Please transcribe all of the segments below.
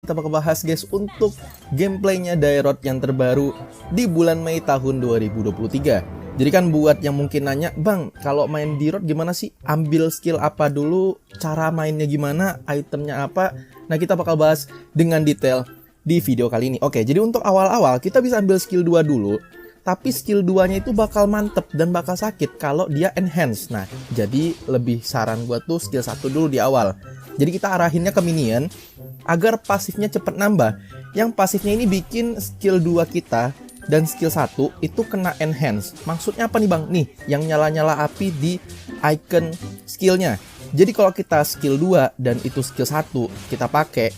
kita bakal bahas guys untuk gameplaynya Dairot yang terbaru di bulan Mei tahun 2023. Jadi kan buat yang mungkin nanya, Bang, kalau main Dairot gimana sih? Ambil skill apa dulu? Cara mainnya gimana? Itemnya apa? Nah, kita bakal bahas dengan detail di video kali ini. Oke, jadi untuk awal-awal kita bisa ambil skill 2 dulu. Tapi skill 2-nya itu bakal mantep dan bakal sakit kalau dia enhance. Nah, jadi lebih saran gue tuh skill 1 dulu di awal. Jadi kita arahinnya ke minion agar pasifnya cepet nambah. Yang pasifnya ini bikin skill 2 kita dan skill 1 itu kena enhance. Maksudnya apa nih Bang? Nih, yang nyala-nyala api di icon skillnya. Jadi kalau kita skill 2 dan itu skill 1 kita pakai,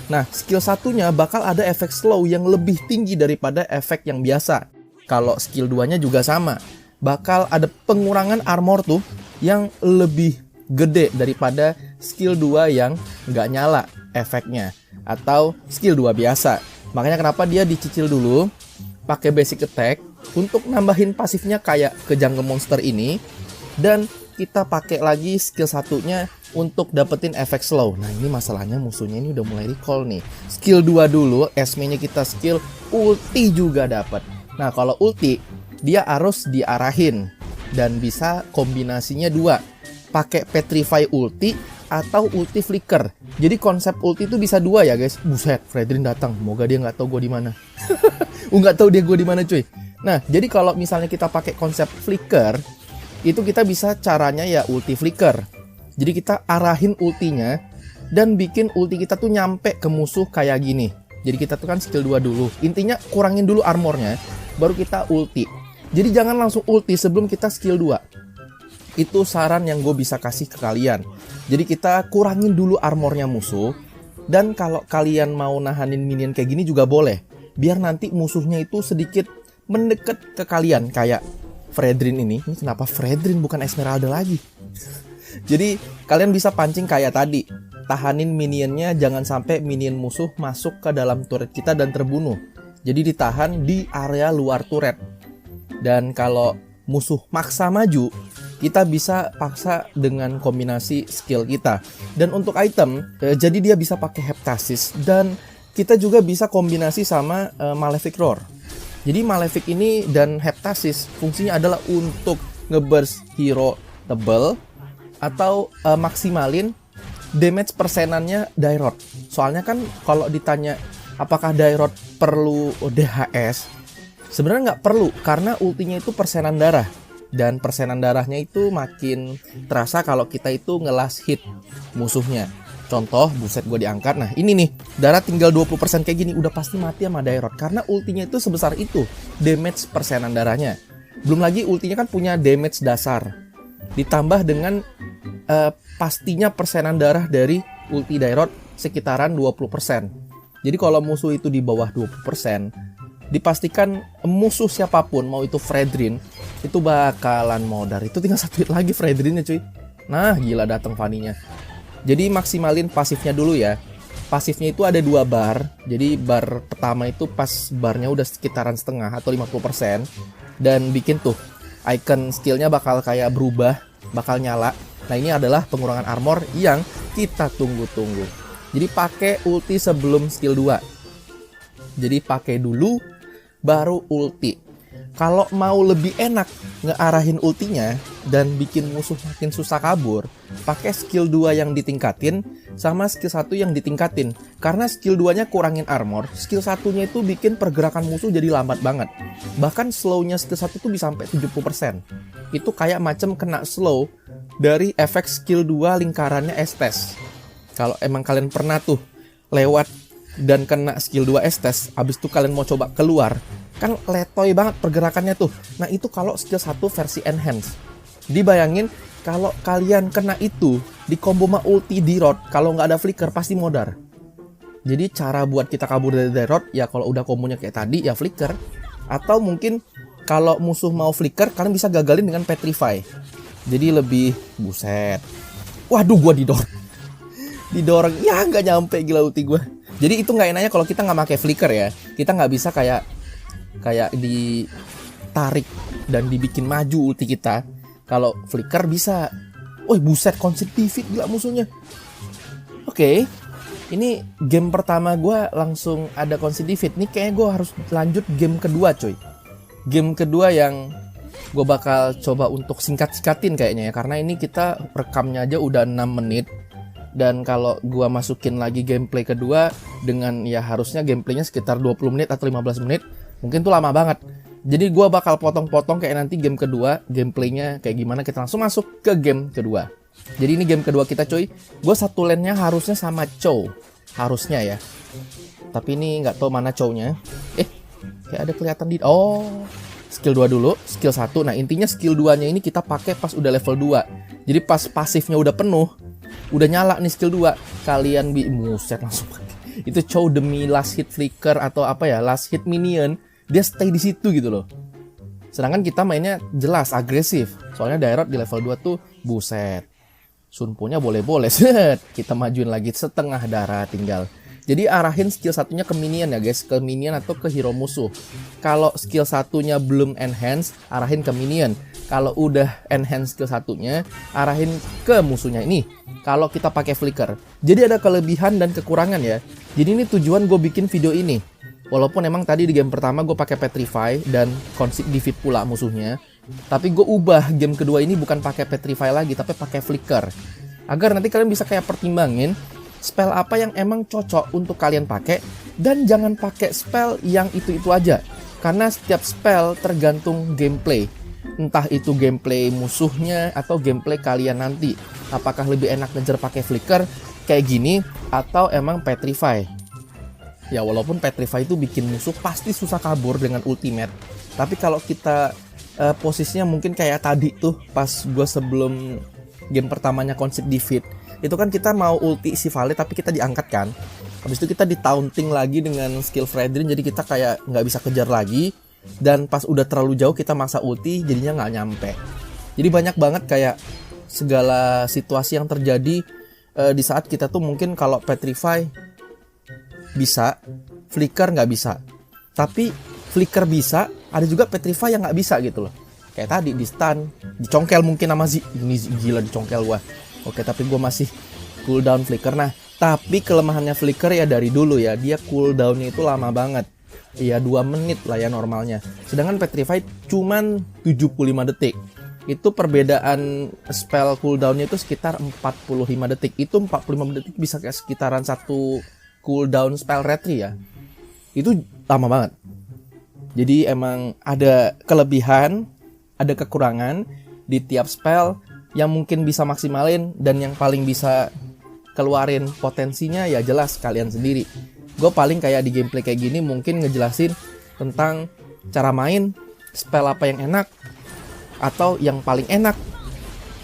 nah skill 1-nya bakal ada efek slow yang lebih tinggi daripada efek yang biasa. Kalau skill 2-nya juga sama, bakal ada pengurangan armor tuh yang lebih gede daripada skill 2 yang nggak nyala efeknya, atau skill 2 biasa. Makanya kenapa dia dicicil dulu pakai basic attack untuk nambahin pasifnya kayak ke jungle monster ini, dan kita pakai lagi skill 1-nya untuk dapetin efek slow. Nah, ini masalahnya musuhnya ini udah mulai recall nih. Skill 2 dulu, SME-nya kita skill ulti juga dapat. Nah, kalau ulti dia harus diarahin dan bisa kombinasinya 2. Pakai Petrify ulti atau ulti flicker. Jadi konsep ulti itu bisa 2 ya, guys. Buset, Fredrin datang. Moga dia nggak tahu gue di mana. Nggak tahu dia gue di mana, cuy. Nah, jadi kalau misalnya kita pakai konsep flicker, itu kita bisa caranya ya ulti flicker. Jadi kita arahin ultinya dan bikin ulti kita tuh nyampe ke musuh kayak gini. Jadi kita tuh kan skill 2 dulu. Intinya kurangin dulu armornya, baru kita ulti. Jadi jangan langsung ulti sebelum kita skill 2. Itu saran yang gue bisa kasih ke kalian. Jadi kita kurangin dulu armornya musuh. Dan kalau kalian mau nahanin minion kayak gini juga boleh, biar nanti musuhnya itu sedikit mendekat ke kalian. Kayak Fredrin ini kenapa Fredrin bukan Esmeralda lagi? Jadi kalian bisa pancing kayak tadi. Tahanin minionnya, jangan sampai minion musuh masuk ke dalam turret kita dan terbunuh. Jadi ditahan di area luar turret. Dan kalau musuh maksa maju, kita bisa paksa dengan kombinasi skill kita. Dan untuk item, jadi dia bisa pakai Heptasis, dan kita juga bisa kombinasi sama Malefic Roar. Jadi Malefic ini dan Heptasis fungsinya adalah untuk ngeburst hero tebel atau maksimalin damage persenannya Dairot. Soalnya kan kalau ditanya apakah Dairot perlu DHS, sebenarnya nggak perlu karena ultinya itu persenan darah. Dan persenan darahnya itu makin terasa kalau kita itu nge-last hit musuhnya. Contoh, buset gue diangkat. Nah ini nih, darah tinggal 20% kayak gini, udah pasti mati sama Dairot. Karena ultinya itu sebesar itu, damage persenan darahnya. Belum lagi ultinya kan punya damage dasar. Ditambah dengan pastinya persenan darah dari ulti Dairot sekitaran 20%. Jadi kalau musuh itu di bawah 20%, dipastikan musuh siapapun, mau itu Fredrin, itu bakalan modar. Itu tinggal 1 hit lagi Fredrinnya cuy. Nah gila datang Fanny-nya. Jadi maksimalin pasifnya dulu ya. Pasifnya itu ada 2 bar. Jadi bar pertama itu pas barnya udah sekitaran setengah atau 50%. Dan bikin tuh icon skillnya bakal kayak berubah, bakal nyala. Nah ini adalah pengurangan armor yang kita tunggu-tunggu. Jadi pakai ulti sebelum skill 2. Jadi pakai dulu baru ulti. Kalau mau lebih enak ngearahin ultinya dan bikin musuh makin susah kabur, pakai skill 2 yang ditingkatin sama skill 1 yang ditingkatin. Karena skill 2-nya kurangin armor, skill 1-nya itu bikin pergerakan musuh jadi lambat banget. Bahkan slow-nya skill 1 tuh bisa sampai 70%. Itu kayak macam kena slow dari efek skill 2 lingkarannya Estes. Kalau emang kalian pernah tuh lewat dan kena skill 2 Estes, abis itu kalian mau coba keluar, kan letoy banget pergerakannya tuh. Nah itu kalau skill 1 versi enhance. Dibayangin kalau kalian kena itu di combo sama ulti Dairot, kalau nggak ada flicker pasti modar. Jadi cara buat kita kabur dari Dairot ya kalau udah kombonya kayak tadi ya flicker. Atau mungkin kalau musuh mau flicker, kalian bisa gagalin dengan Petrify. Jadi lebih buset. Waduh gua didorong ya nggak nyampe gila ulti gua. Jadi itu nggak enaknya kalau kita nggak pakai flicker ya. Kita nggak bisa kayak ditarik dan dibikin maju ulti kita. Kalau flicker bisa. Woi buset, konsep pivot gila musuhnya. Oke. Ini game pertama gue langsung ada concede defeat. Nih kayaknya gue harus lanjut game kedua coy. Game kedua yang gue bakal coba untuk singkat-singkatin kayaknya ya. Karena ini kita rekamnya aja udah 6 menit. Dan kalau gue masukin lagi gameplay kedua dengan ya harusnya gameplaynya sekitar 20 menit atau 15 menit. Mungkin tuh lama banget. Jadi gue bakal potong-potong kayak nanti game kedua. Gameplaynya kayak gimana, kita langsung masuk ke game kedua. Jadi ini game kedua kita coy. Gue satu lane-nya harusnya sama Chow. Harusnya ya. Tapi ini nggak tahu mana Chow-nya. Kayak ada kelihatan di... Oh, skill 2 dulu, skill 1. Nah intinya skill 2-nya ini kita pakai pas udah level 2. Jadi pas pasifnya udah penuh, udah nyala nih skill 2, kalian muset langsung pakai. Itu Chow demi last hit flicker atau apa ya, last hit minion, dia stay di situ gitu loh. Sedangkan kita mainnya jelas agresif. Soalnya Dairot di level 2 tuh buset. Sunponya boleh-boleh, set. Kita majuin lagi setengah darah tinggal. Jadi arahin skill satunya ke minion ya guys, ke minion atau ke hero musuh. Kalau skill satunya belum enhance, arahin ke minion. Kalau udah enhance skill satunya, arahin ke musuhnya ini. Kalau kita pakai flicker. Jadi ada kelebihan dan kekurangan ya. Jadi ini tujuan gue bikin video ini. Walaupun emang tadi di game pertama gue pakai Petrify dan concede defeat pula musuhnya. Tapi gue ubah game kedua ini bukan pakai Petrify lagi, tapi pakai flicker. Agar nanti kalian bisa kayak pertimbangin spell apa yang emang cocok untuk kalian pakai. Dan jangan pakai spell yang itu-itu aja. Karena setiap spell tergantung gameplay. Entah itu gameplay musuhnya atau gameplay kalian nanti. Apakah lebih enak ngejar pakai flicker kayak gini atau emang Petrify. Ya walaupun Petrify itu bikin musuh pasti susah kabur dengan ultimate. Tapi kalau kita posisinya mungkin kayak tadi tuh pas gue sebelum game pertamanya concede defeat, itu kan kita mau ulti si Vale tapi kita diangkat kan. Habis itu kita di-taunting lagi dengan skill Fredrin, jadi kita kayak nggak bisa kejar lagi. Dan pas udah terlalu jauh kita maksa ulti, jadinya nggak nyampe. Jadi banyak banget kayak segala situasi yang terjadi di saat kita tuh mungkin kalau Petrify bisa, flicker nggak bisa. Tapi flicker bisa, ada juga Petrify yang nggak bisa gitu loh. Kayak tadi di stun, dicongkel mungkin sama ini gila dicongkel gua. Oke, tapi gua masih cooldown flicker. Nah, tapi kelemahannya flicker ya dari dulu ya, dia cooldownnya itu lama banget. Iya 2 menit lah ya normalnya. Sedangkan Petrify cuman 75 detik. Itu perbedaan spell cooldownnya itu sekitar 45 detik. Itu 45 detik bisa kayak sekitaran satu cooldown spell retry ya. Itu lama banget. Jadi emang ada kelebihan, ada kekurangan di tiap spell yang mungkin bisa maksimalin dan yang paling bisa keluarin potensinya ya jelas kalian sendiri. Gue paling kayak di gameplay kayak gini mungkin ngejelasin tentang cara main, spell apa yang enak atau yang paling enak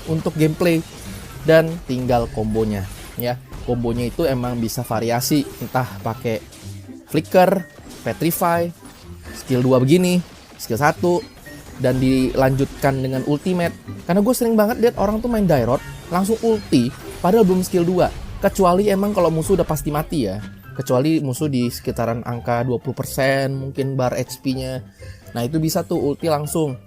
untuk gameplay dan tinggal kombonya ya. Kombonya itu emang bisa variasi, entah pakai flicker, Petrify, skill 2 begini, skill 1 dan dilanjutkan dengan ultimate. Karena gue sering banget lihat orang tuh main Dairot langsung ulti padahal belum skill 2. Kecuali emang kalau musuh udah pasti mati ya. Kecuali musuh di sekitaran angka 20% mungkin bar HP-nya. Nah itu bisa tuh ulti langsung.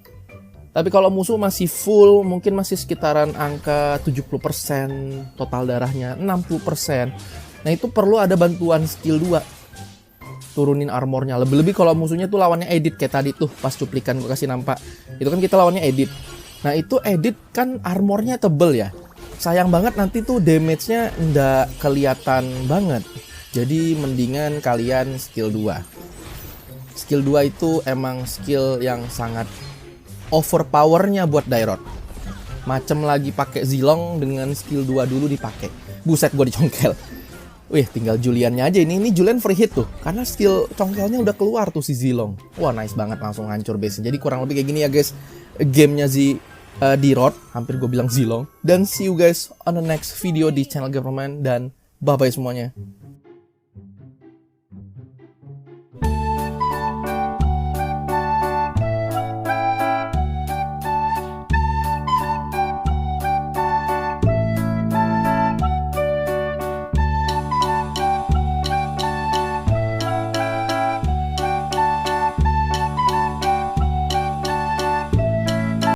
Tapi kalau musuh masih full, mungkin masih sekitaran angka 70% total darahnya, 60%. Nah itu perlu ada bantuan skill 2. Turunin armornya. Lebih-lebih kalau musuhnya tuh lawannya edit kayak tadi tuh pas cuplikan gue kasih nampak. Itu kan kita lawannya edit. Nah itu edit kan armornya tebel ya. Sayang banget nanti tuh damage-nya nggak kelihatan banget. Jadi mendingan kalian skill 2. Skill 2 itu emang skill yang sangat overpowernya buat Dairot. Macem lagi pakai Zilong dengan skill 2 dulu dipakai. Buset gue dicongkel. Wih tinggal Juliannya aja ini Julian free hit tuh. Karena skill congkelnya udah keluar tuh si Zilong. Wah nice banget langsung hancur base. Jadi kurang lebih kayak gini ya guys. Gamenya Dairot. Hampir gue bilang Zilong. Dan see you guys on the next video di channel Gamerman. Dan bye bye semuanya.